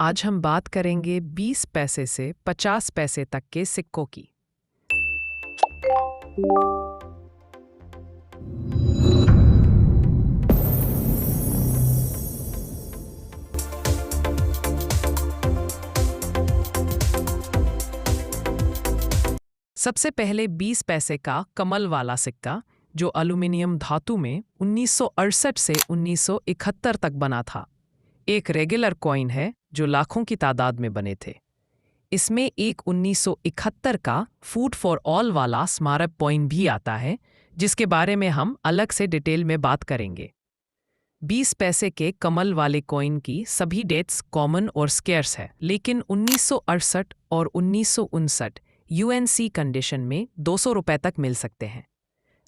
आज हम बात करेंगे 20 पैसे से 50 पैसे तक के सिक्कों की। सबसे पहले 20 पैसे का कमल वाला सिक्का, जो एल्यूमिनियम धातु में 1968 से 1971 तक बना था, एक रेगुलर कॉइन है जो लाखों की तादाद में बने थे। इसमें एक 1971 का फूड फॉर ऑल वाला स्मारक कॉइन भी आता है, जिसके बारे में हम अलग से डिटेल में बात करेंगे। 20 पैसे के कमल वाले कॉइन की सभी डेट्स कॉमन और स्केर्स है, लेकिन 1968 और 1959 यूएनसी कंडीशन में 200 रुपए तक मिल सकते हैं।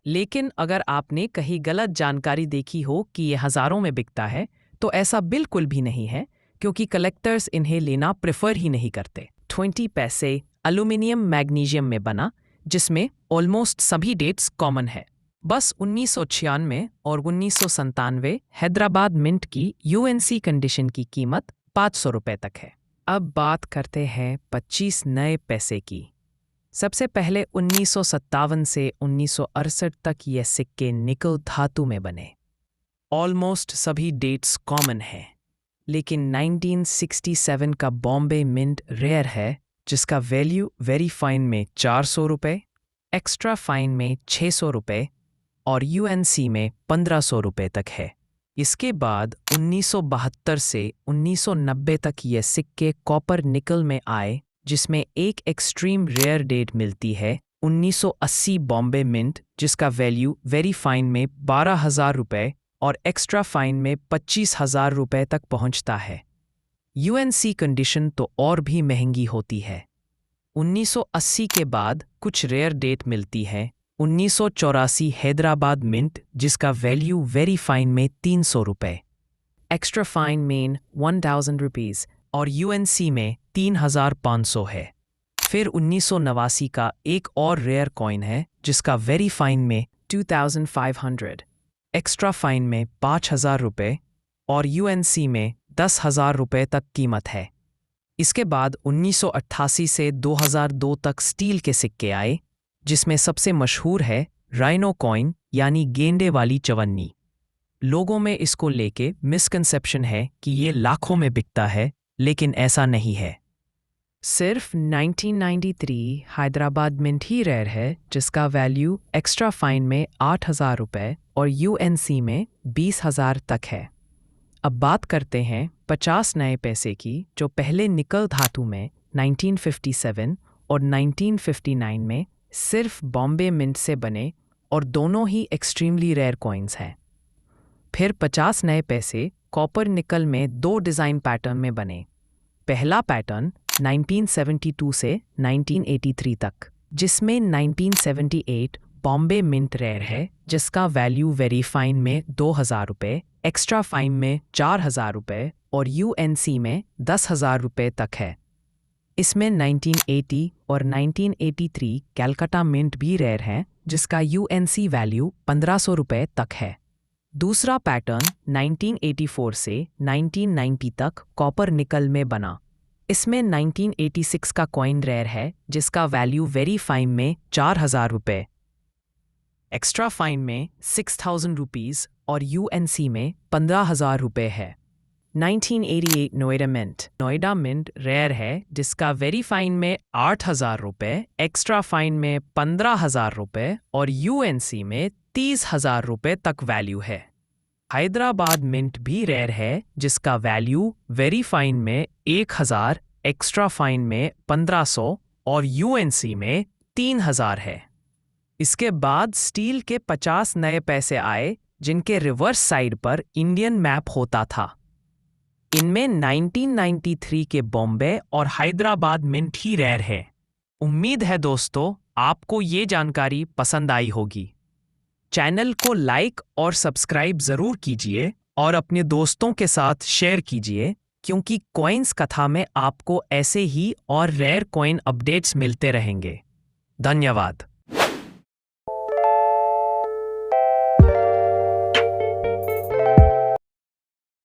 लेकिन अगर आपने कहीं गलत जानकारी देखी हो कि ये हज़ारों में बिकता है, तो ऐसा बिल्कुल भी नहीं है, क्योंकि कलेक्टर्स इन्हें लेना प्रेफर ही नहीं करते। 20 पैसे एल्यूमिनियम मैग्नीशियम में बना, जिसमें ऑलमोस्ट सभी डेट्स कॉमन है। बस 1996 और 1997 हैदराबाद मिंट की यूएनसी कंडीशन की कीमत 500 रुपए तक है। अब बात करते हैं 25 नए पैसे की। सबसे पहले 1957 से 1968 तक ये सिक्के निकल धातु में बने। ऑलमोस्ट सभी डेट्स कॉमन है, लेकिन 1967 का बॉम्बे मिंट रेयर है, जिसका वैल्यू वेरी फाइन में 400 रुपये, एक्स्ट्रा फाइन में 600 रुपये और यूएनसी में 1500 रुपये तक है। इसके बाद 1972 से 1990 तक ये सिक्के कॉपर निकल में आए, जिसमें एक एक्सट्रीम रेयर डेट मिलती है 1980 बॉम्बे मिंट, जिसका वैल्यू वेरी फाइन में 12,000 रुपये और एक्स्ट्रा फाइन में 25,000 रुपये तक पहुंचता है। यूएनसी कंडीशन तो और भी महंगी होती है। 1980 के बाद कुछ रेयर डेट मिलती है 1984 हैदराबाद मिंट, जिसका वैल्यू वेरी फाइन में 300 रुपये, एक्स्ट्रा फाइन में 1,000 रुपीज़ और यूएनसी में 3,500 है। फिर 1989 का एक और रेयर कॉइन है, जिसका वेरी फाइन में 2,500, एक्स्ट्रा फाइन में 5,000 रुपये और यूएनसी में 10,000 रुपये तक कीमत है। इसके बाद 1988 से 2002 तक स्टील के सिक्के आए, जिसमें सबसे मशहूर है राइनो कॉइन, यानी गेंडे वाली चवन्नी। लोगों में इसको लेके मिसकंसेप्शन है कि ये लाखों में बिकता है, लेकिन ऐसा नहीं है। सिर्फ 1993 हैदराबाद मिंट ही रेयर है, जिसका वैल्यू एक्स्ट्रा फाइन में 8,000 रुपये और यूएनसी में 20,000 तक है। अब बात करते हैं 50 नए पैसे की, जो पहले निकल धातु में 1957 और 1959 में सिर्फ बॉम्बे मिंट से बने और दोनों ही एक्सट्रीमली रेयर कॉइन्स हैं। फिर 50 नए पैसे कॉपर निकल में 2 डिज़ाइन पैटर्न में बने। पहला पैटर्न 1972 से 1983 तक, जिसमें 1978 बॉम्बे मिंट रेयर है, जिसका वैल्यू वेरी फाइन में 2,000 रुपये, एक्स्ट्रा फाइन में 4,000 रुपये और यूएनसी में 10,000 रुपये तक है। इसमें 1980 और 1983 कैलकाटा मिंट भी रेयर है, जिसका यूएनसी वैल्यू 1,500 रुपये तक है। दूसरा पैटर्न 1984 से 1990 तक कॉपर निकल में बना। इसमें 1986 का कॉइन रेयर है, जिसका वैल्यू वेरी फाइन में 4,000 रुपये, एक्स्ट्रा फाइन में 6,000 रुपीज़ और यूएनसी में 15,000 रुपये है। 1988 नोएडा मिंट रेयर है, जिसका वेरी फाइन में 8,000 रुपये, एक्स्ट्रा फाइन में 15,000 रुपये और यूएनसी में 30,000 रुपये तक वैल्यू है। हैदराबाद मिंट भी रेयर है, जिसका वैल्यू वेरी फाइन में 1,000, एक्स्ट्रा फाइन में 1,500 और यूएनसी में 3,000 है। इसके बाद स्टील के 50 नए पैसे आए, जिनके रिवर्स साइड पर इंडियन मैप होता था। इनमें 1993 के बॉम्बे और हैदराबाद मिंट ही रेयर है। उम्मीद है दोस्तों, आपको ये जानकारी पसंद आई होगी। चैनल को लाइक और सब्सक्राइब ज़रूर कीजिए और अपने दोस्तों के साथ शेयर कीजिए, क्योंकि कॉइन्स कथा में आपको ऐसे ही और रेयर कॉइन अपडेट्स मिलते रहेंगे। धन्यवाद।